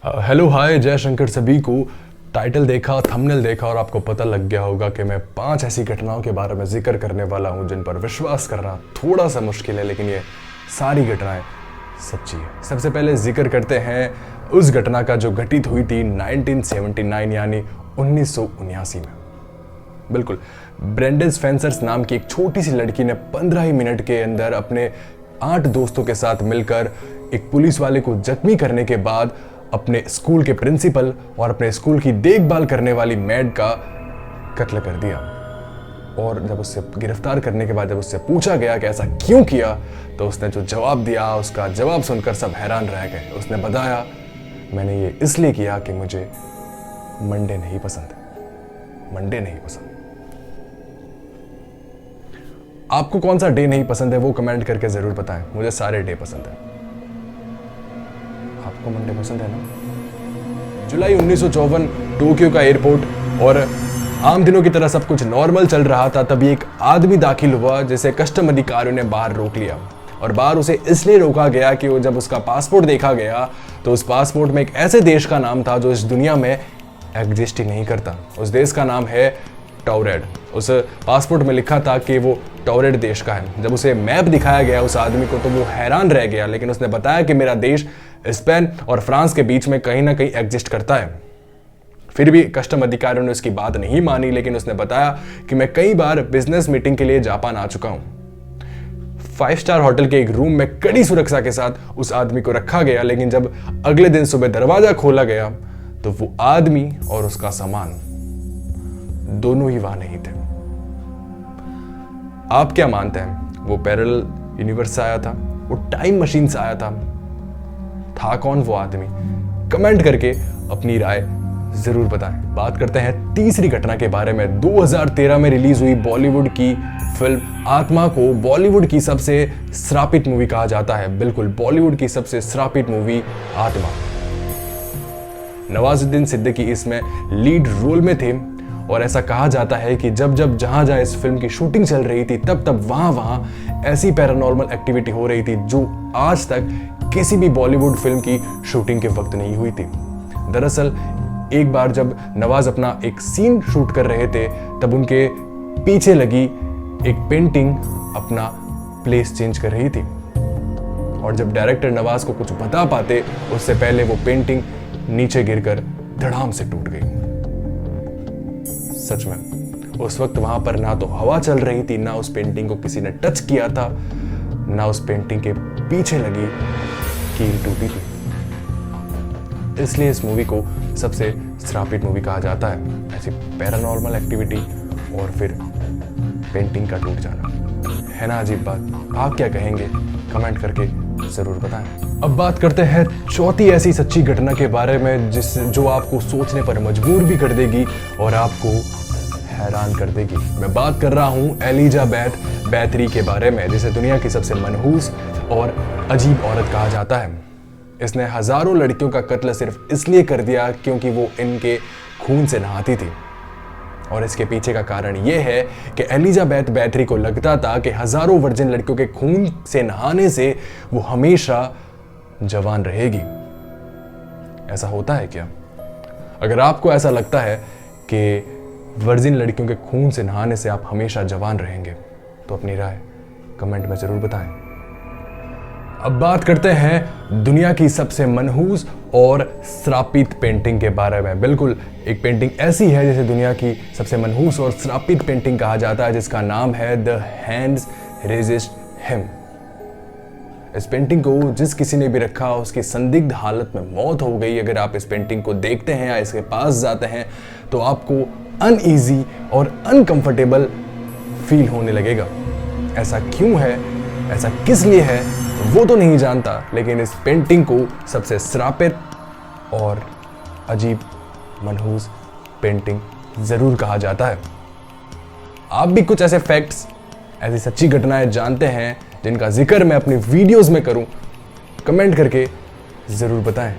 Hello hi जय शंकर सभी को। टाइटल देखा, थंबनेल देखा और आपको पता लग गया होगा कि मैं 5 ऐसी घटनाओं के बारे में जिक्र करने वाला हूं जिन पर विश्वास करना थोड़ा सा मुश्किल है, लेकिन ये सारी घटनाएं सच्ची है। सबसे पहले जिक्र करते हैं उस घटना का जो घटित हुई थी 1979 यानी 1979 में। बिल्कुल, ब्रेंडन स्पेंसर्स नाम की एक छोटी सी लड़की ने 15 ही मिनट के अंदर अपने 8 दोस्तों के साथ मिलकर एक पुलिस वाले को जख्मी करने के बाद अपने स्कूल के प्रिंसिपल और अपने स्कूल की देखभाल करने वाली मेड का कत्ल कर दिया। और जब उससे गिरफ्तार करने के बाद जब उससे पूछा गया कि ऐसा क्यों किया, तो उसने जो जवाब दिया, उसका जवाब सुनकर सब हैरान रह गए। उसने बताया, मैंने ये इसलिए किया कि मुझे मंडे नहीं पसंद। मंडे नहीं पसंद। आपको कौन सा डे नहीं पसंद है वो कमेंट करके जरूर बताएं। मुझे सारे डे पसंद है। आपको मंडे पसंद है ना? जुलाई 1954 टोक्यो का एयरपोर्ट और आम दिनों की तरह सब कुछ नॉर्मल चल रहा था। तभी एक आदमी दाखिल हुआ जिसे कस्टम अधिकारियों ने बाहर रोक लिया। और बाहर उसे इसलिए रोका गया कि वो जब उसका पासपोर्ट देखा गया तो उस पासपोर्ट में एक ऐसे देश का नाम था जो इस दुनिया में एग्जिस्ट ही नहीं करता। उस देश का नाम है टॉरेड। उस पासपोर्ट में लिखा था कि वो टॉरेड देश का है। जब उसे मैप दिखाया गया उस आदमी को तो वो हैरान रह गया, लेकिन उसने बताया कि मेरा देश स्पेन और फ्रांस के बीच में कहीं ना कहीं एग्जिस्ट करता है। फिर भी कस्टम अधिकारियों ने उसकी बात नहीं मानी, लेकिन उसने बताया कि मैं कई बार बिजनेस मीटिंग के लिए जापान आ चुका हूं। 5 स्टार होटल के एक रूम में कड़ी सुरक्षा के साथ उस आदमी को रखा गया, लेकिन जब अगले दिन सुबह दरवाजा खोला गया तो वो आदमी और उसका सामान दोनों ही वहां नहीं थे। आप क्या मानते हैं? वो पैरेलल यूनिवर्स से आया था? वो टाइम मशीन से आया था कौन वो आदमी? कमेंट करके अपनी राय जरूर बताएं। बात करते हैं तीसरी घटना के बारे में। 2013 में रिलीज हुई बॉलीवुड की फिल्म आत्मा को बॉलीवुड की सबसे श्रापित मूवी कहा जाता है। बिल्कुल, बॉलीवुड की सबसे श्रापित मूवी आत्मा। नवाजुद्दीन सिद्दीकी इसमें लीड रोल में थे और ऐसा कहा जाता है कि जब जब जहां जहां इस फिल्म की शूटिंग चल रही थी तब तब वहां ऐसी पैरानॉर्मल एक्टिविटी हो रही थी जो आज तक किसी भी बॉलीवुड फिल्म की शूटिंग के वक्त नहीं हुई थी। दरअसल एक बार जब नवाज अपना एक सीन शूट कर रहे थे तब उनके पीछे लगी एक पेंटिंग अपना प्लेस चेंज कर रही थी और जब डायरेक्टर नवाज को कुछ बता पाते उससे पहले वो पेंटिंग नीचे गिरकर धड़ाम से टूट गई। सच में उस वक्त वहां पर ना तो हवा चल रही थी, ना उस पेंटिंग को किसी ने टच किया था, ना उस पेंटिंग के पीछे लगी कील टूटी थी। इसलिए इस मूवी को सबसे श्रापित मूवी कहा जाता है। ऐसी पैरानॉर्मल एक्टिविटी और फिर पेंटिंग का टूट जाना, है ना अजीब बात? आप क्या कहेंगे? कमेंट करके जरूर बताएं। अब बात करते हैं चौथी ऐसी सच्ची घटना के बारे में जो आपको सोचने पर मजबूर भी कर देगी और आपको हैरान कर देगी। मैं बात कर रहा हूं एलिजाबेथ बैथरी के बारे में, जिसे दुनिया की सबसे मनहूस और अजीब औरत कहा जाता है। इसने हजारों लड़कियों का कत्ल सिर्फ इसलिए कर दिया क्योंकि वो इनके खून से नहाती थी। और इसके पीछे का कारण यह है कि एलिजाबेथ बैथरी को लगता था कि हजारों वर्जिन लड़कियों के खून से नहाने से वो हमेशा जवान रहेगी। ऐसा होता है क्या? अगर आपको ऐसा लगता है कि वर्जिन लड़कियों के खून से नहाने से आप हमेशा जवान रहेंगे तो अपनी राय कमेंट में जरूर बताएं। अब बात करते हैं दुनिया की सबसे मनहूस और श्रापित पेंटिंग के बारे में। बिल्कुल, एक पेंटिंग ऐसी है जिसे दुनिया की सबसे मनहूस और श्रापित पेंटिंग कहा जाता है, जिसका नाम है द हैंड्स रेजिस्ट हिम। इस पेंटिंग को जिस किसी ने भी रखा उसकी संदिग्ध हालत में मौत हो गई। अगर आप इस पेंटिंग को देखते हैं या इसके पास जाते हैं तो आपको अनईजी और अनकंफर्टेबल फील होने लगेगा। ऐसा क्यों है, ऐसा किस लिए है वो तो नहीं जानता, लेकिन इस पेंटिंग को सबसे श्रापित और अजीब मनहूस पेंटिंग जरूर कहा जाता है। आप भी कुछ ऐसे फैक्ट्स, ऐसी सच्ची घटनाएं जानते हैं जिनका जिक्र मैं अपनी वीडियोस में करूं? कमेंट करके जरूर बताएं।